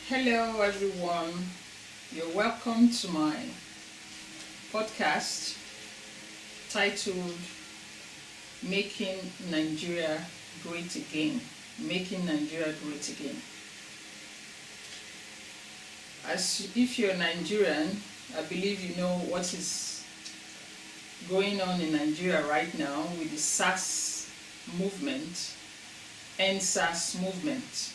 Hello, everyone. You're welcome to my podcast titled Making Nigeria Great Again. Making Nigeria Great Again. As if you're Nigerian, I believe you know what is going on in Nigeria right now with the SARS movement, SARS movement.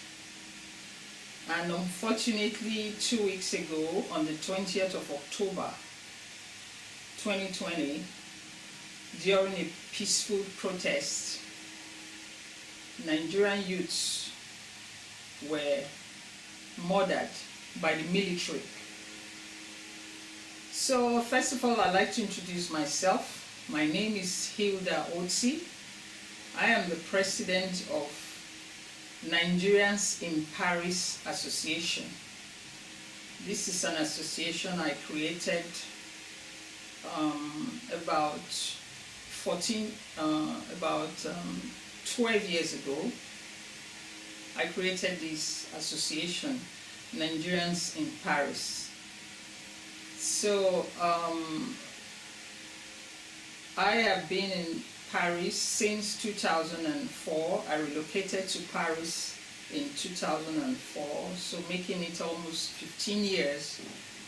And unfortunately, 2 weeks ago, on the 20th of October 2020, during a peaceful protest, Nigerian youths were murdered by the military. So, first of all, I'd like to introduce myself. My name is Hilda Oti. I am the president of Nigerians in Paris Association. This is an association I created about 12 years ago. I created this association, Nigerians in Paris. So I have been in Paris since 2004. I relocated to Paris in 2004, so making it almost 15 years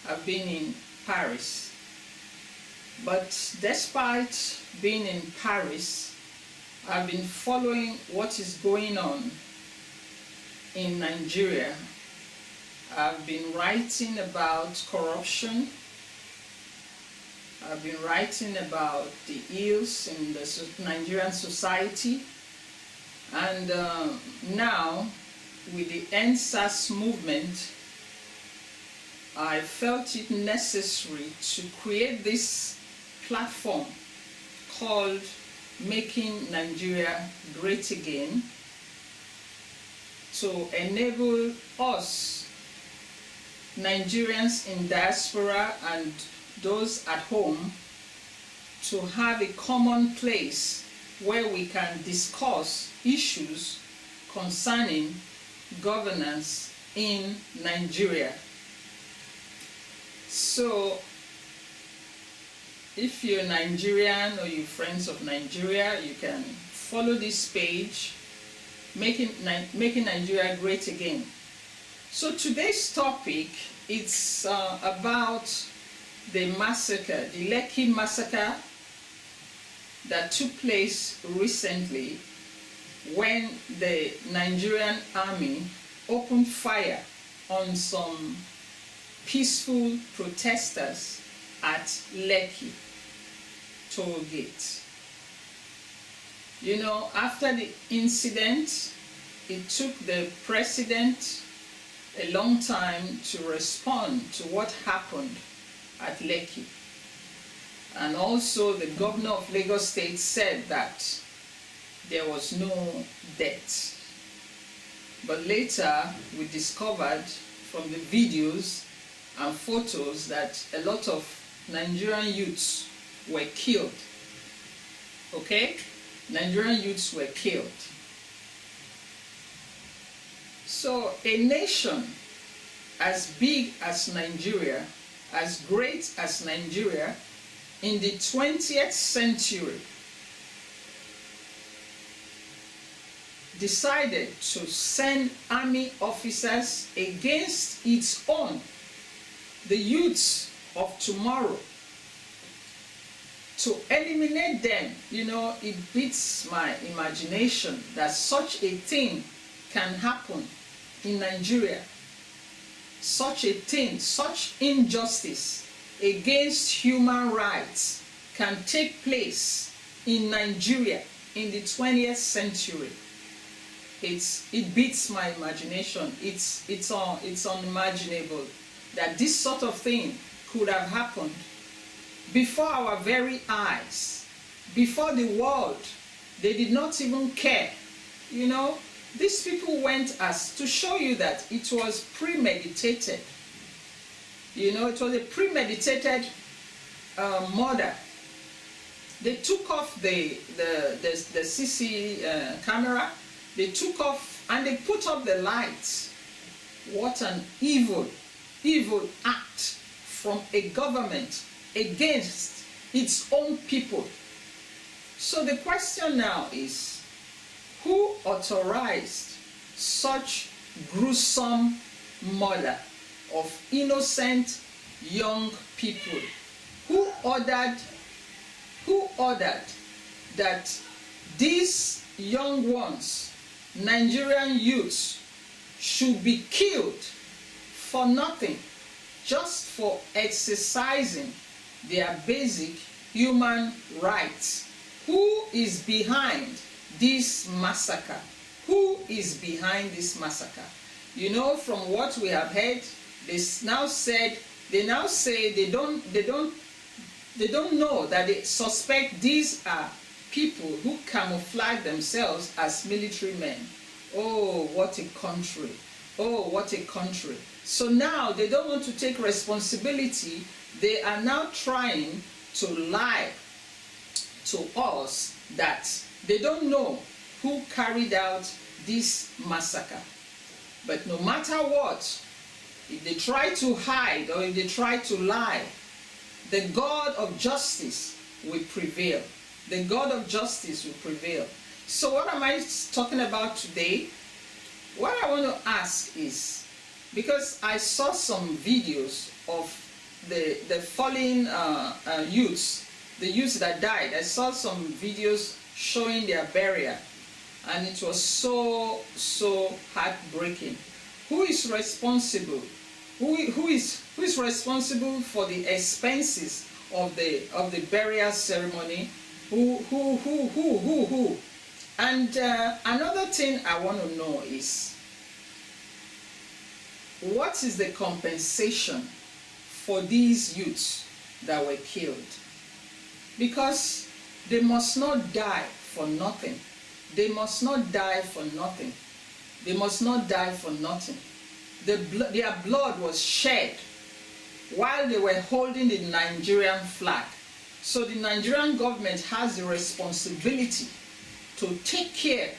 I've been in Paris. But despite being in Paris, I've been following what is going on in Nigeria. I've been writing about corruption. I've been writing about the ills in the Nigerian society, and now with the SARS movement, I felt it necessary to create this platform called Making Nigeria Great Again to enable us, Nigerians in diaspora and those at home, to have a common place where we can discuss issues concerning governance in Nigeria. So, if you're Nigerian or you're friends of Nigeria, you can follow this page, Making Nigeria Great Again. So today's topic, it's about the massacre, the Lekki massacre that took place recently when the Nigerian army opened fire on some peaceful protesters at Lekki toll gate. You know, after the incident, it took the president a long time to respond to what happened at Lekki. And also the governor of Lagos State said that there was no death. But later we discovered from the videos and photos that a lot of Nigerian youths were killed. Okay? Nigerian youths were killed. So a nation as big as Nigeria, as great as Nigeria, in the 20th century, decided to send army officers against its own, the youths of tomorrow, to eliminate them. You know, it beats my imagination that such a thing can happen in Nigeria. Such a thing, such injustice against human rights can take place in Nigeria in the 20th century. It beats my imagination. It's unimaginable that this sort of thing could have happened before our very eyes, before the world. They did not even care. You know, these people went as to show you that it was premeditated. You know, it was a premeditated murder. They took off the CC camera. They took off and they put up the lights What an evil, evil act from a government against its own people. So the question now is, who authorized such gruesome murder of innocent young people? Who ordered that these young ones, Nigerian youths, should be killed for nothing, just for exercising their basic human rights? Who is behind this massacre? Who is behind this massacre? You know, from what we have heard, they now say they don't know, that they suspect these are people who camouflage themselves as military men. Oh, what a country. Oh, what a country. So now they don't want to take responsibility. They are now trying to lie to us that they don't know who carried out this massacre. But no matter what, if they try to hide or if they try to lie, the God of justice will prevail. The God of justice will prevail. So what am I talking about today? What I want to ask is, because I saw some videos of the fallen youths, the youths that died. I saw some videos showing their burial, and it was so heartbreaking. Who is responsible? Who is responsible for the expenses of the burial ceremony? Who? And another thing I want to know is, what is the compensation for these youths that were killed? Because they must not die for nothing. They must not die for nothing. They must not die for nothing. Their blood was shed while they were holding the Nigerian flag. So the Nigerian government has the responsibility to take care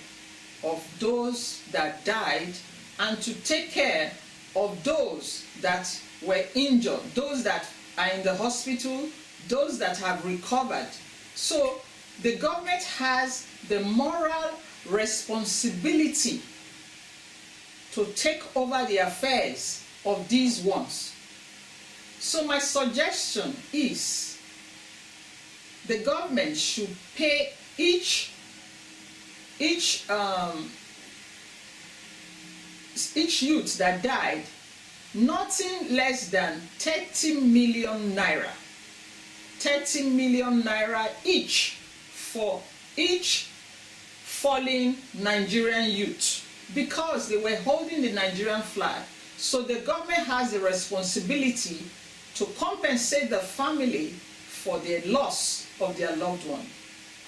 of those that died and to take care of those that were injured, those that are in the hospital, those that have recovered. So the government has the moral responsibility to take over the affairs of these ones. So my suggestion is, the government should pay each youth that died nothing less than 30 million naira. 30 million naira each for each fallen Nigerian youth, because they were holding the Nigerian flag. So the government has the responsibility to compensate the family for the loss of their loved one,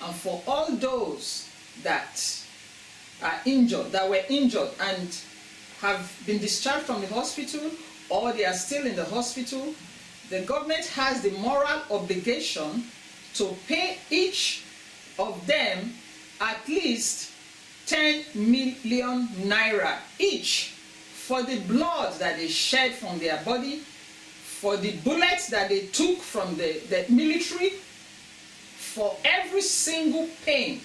and for all those that are injured, that were injured and have been discharged from the hospital, or they are still in the hospital. The government has the moral obligation to pay each of them at least 10 million naira each for the blood that they shed from their body, for the bullets that they took from the military, for every single pain.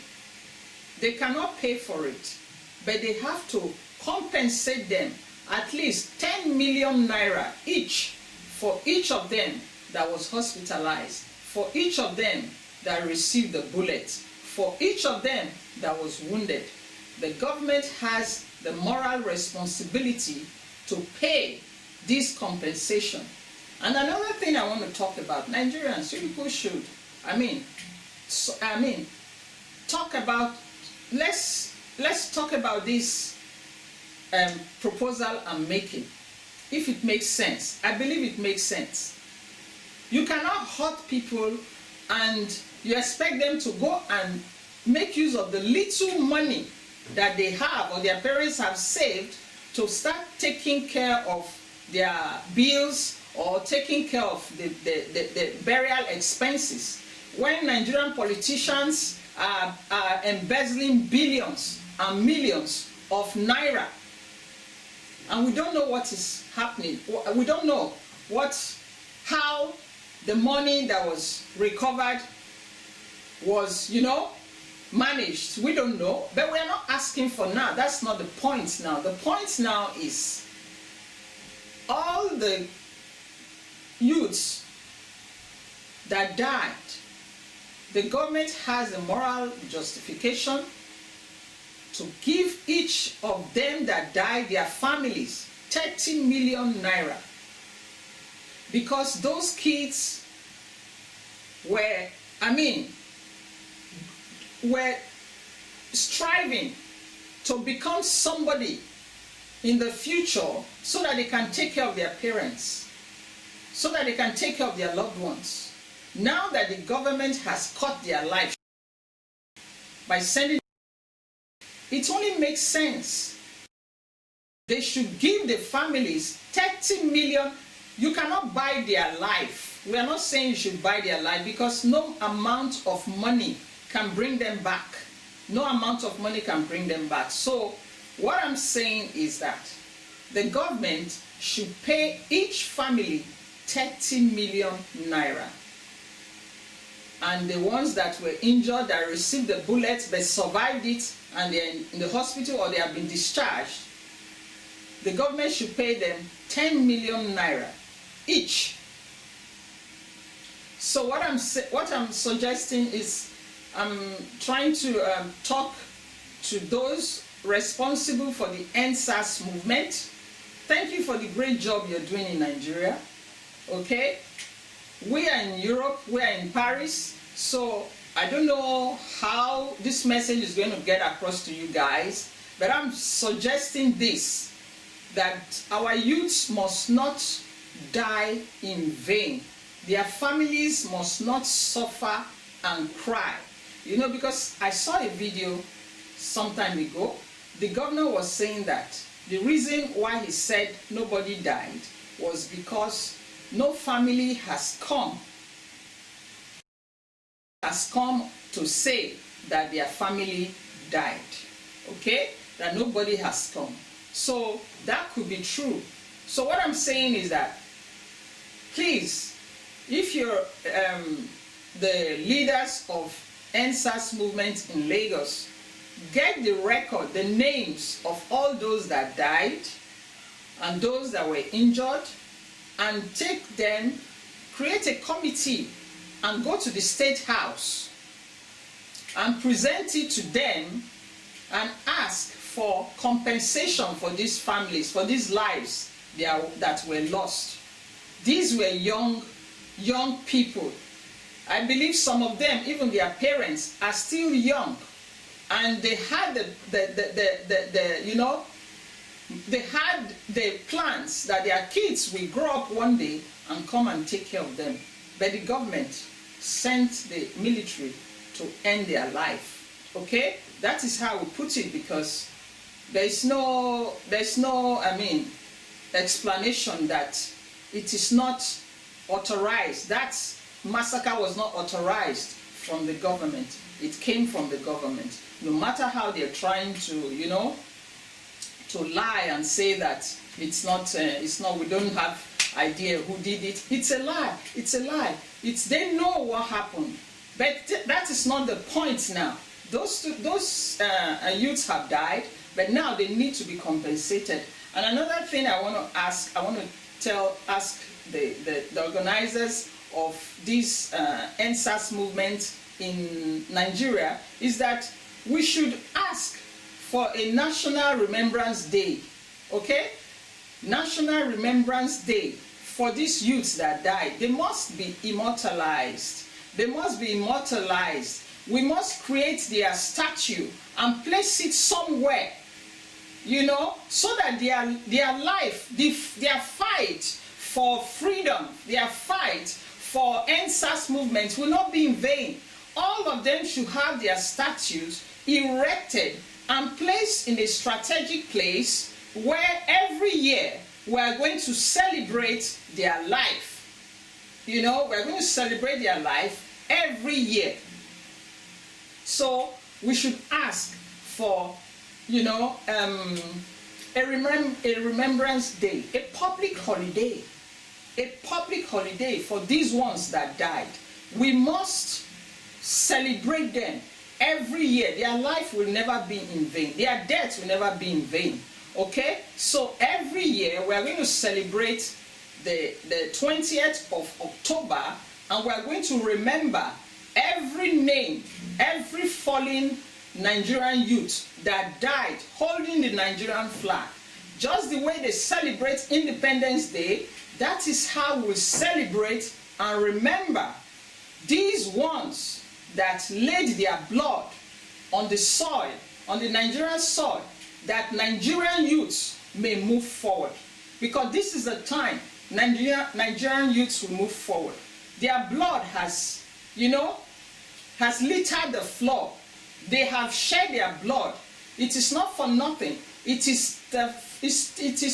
They cannot pay for it, but they have to compensate them at least 10 million naira each for each of them that was hospitalized, for each of them that received the bullets, for each of them that was wounded. The government has the moral responsibility to pay this compensation. And another thing I want to talk about, Nigerians, you people should, talk about, let's talk about this proposal I'm making, if it makes sense. I believe it makes sense. You cannot hurt people and you expect them to go and make use of the little money that they have or their parents have saved to start taking care of their bills or taking care of the burial expenses, when Nigerian politicians are embezzling billions and millions of naira. and we don't know what is happening. We don't know how the money that was recovered was, managed. We don't know, but we're not asking for now. That's not the point now. The point now is all the youths that died, the government has a moral justification to give each of them that died, their families, 30 million naira. Because those kids were striving to become somebody in the future so that they can take care of their parents, so that they can take care of their loved ones. Now that the government has cut their life by sending, it only makes sense. They should give the families 30 million. You cannot buy their life. We are not saying you should buy their life, because no amount of money can bring them back. No amount of money can bring them back. So what I'm saying is that the government should pay each family 30 million naira. And the ones that were injured, that received the bullets but survived it, and they're in the hospital or they have been discharged, the government should pay them 10 million naira each. So what I'm suggesting is, I'm trying to talk to those responsible for the EndSARS movement. Thank you for the great job you're doing in Nigeria. Okay? We are in Europe, we are in Paris, so I don't know how this message is going to get across to you guys, but I'm suggesting this, that our youths must not die in vain. Their families must not suffer and cry. Because I saw a video some time ago, the governor was saying that the reason why he said nobody died was because no family has come to say that their family died. Okay? That nobody has come. So that could be true. So what I'm saying is that, please, if you're the leaders of EndSARS movement in Lagos, get the record, the names of all those that died and those that were injured, and take them, create a committee, and go to the State House and present it to them and ask for compensation for these families, for these lives that were lost. These were young people. I believe some of them, even their parents, are still young, and they had they had the plans that their kids will grow up one day and come and take care of them. But the government sent the military to end their life. Okay? That is how we put it, because there's no explanation that it is not authorized. That massacre was not authorized from the government. It came from the government. No matter how they're trying to, to lie and say that it's not, we don't have idea who did it. It's a lie. It's a lie. They know what happened. But that is not the point now. Those youths have died, but now they need to be compensated. And another thing I want to ask, ask the organizers of this EndSARS movement in Nigeria, is that we should ask for a National Remembrance Day, okay? National Remembrance Day for these youths that died. They must be immortalized. They must be immortalized. We must create their statue and place it somewhere, so that their life, their fight for freedom, their fight for EndSARS movement will not be in vain. All of them should have their statues erected and placed in a strategic place where every year we are going to celebrate their life. We are going to celebrate their life every year. So we should ask for, a remembrance day, a public holiday for these ones that died. We must celebrate them every year. Their life will never be in vain. Their death will never be in vain. Okay? So every year we are going to celebrate the 20th of October, and we are going to remember every name, every fallen Nigerian youth that died holding the Nigerian flag. Just the way they celebrate Independence Day, that is how we celebrate and remember these ones that laid their blood on the soil, on the Nigerian soil, that Nigerian youths may move forward. Because this is the time Nigerian youths will move forward. Their blood has, has littered the floor. They have shed their blood. It is not for nothing. It is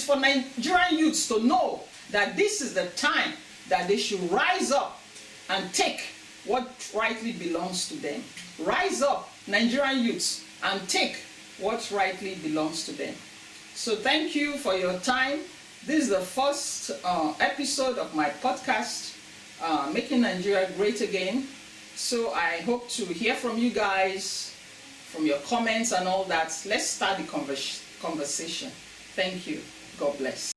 for Nigerian youths to know that this is the time that they should rise up and take what rightly belongs to them. Rise up, Nigerian youths, and take what rightly belongs to them. So thank you for your time. This is the first episode of my podcast, Making Nigeria Great Again. So I hope to hear from you guys, from your comments and all that. Let's start the conversation. Thank you. God bless.